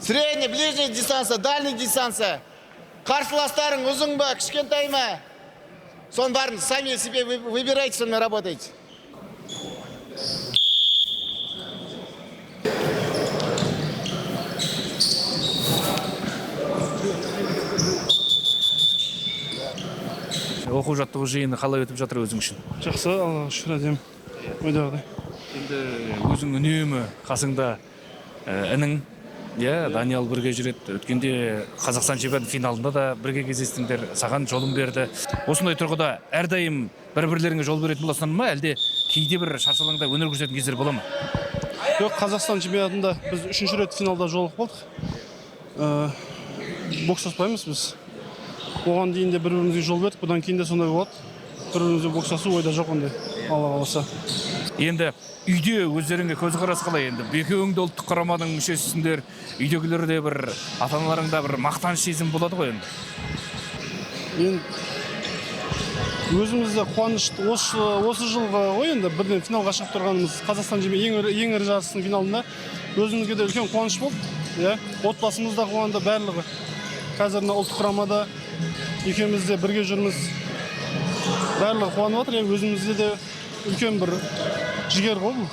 Средний, ближний дистанция, дальний дистанция. Қарсыластарың ұзын ба, кішкентай ма? Соның барын сами себе выбирайте, сонымен работайте. Оқу жаттығу жиыны қалай өтіп жатыр өзің үшін? Жақсы, Аллаға шүкір әдем. Ойдағыдай. Енді өзің үнемі қасыңда інің, Даниал бірге жүреді. Өткенде Қазақстан чемпионаты финалында да бірге кездестіңдер, саған жолын берді. Осындай тұрғыда әрдайым бір-бірлеріңе жол беретін боласыңдар ма, әлде кейде бір шаршалаңда өнер көрсететін кездер бола ма? Жоқ, Қазақстан чемпионатында біз 3-ші рет финалда жолығып болдық. Бокстаспаймыз біз. Оған дейін де бір-бірімізге жол бердік, бұдан кейін де сондай болады. Бір-бірімізге бокстасу ойда жоқ ондай, Алла қаласа. Енді үйде өздеріңе көзқарас қалай? Енді екеуің де ұлттық құраманың мүшесісіңдер, үйдегілерде бір ата-аналарыңда бір мақтаныш сезім болады ғой енді. Енді өзімізде қуанышты осы жылғы ғой енді бірден финалға шығып тұрғанымыз Қазақстан чемпионаты ең ірі жарыстың финалында өзімізге де үлкен қуаныш болды. Отбасымыз да қуанды, барлығы. Қазір ұлттық құрамада екеуміз де бірге жүрміз. Барлығы қуанып жатыр, өзімізде де үлкен бір жігер ғой бұл.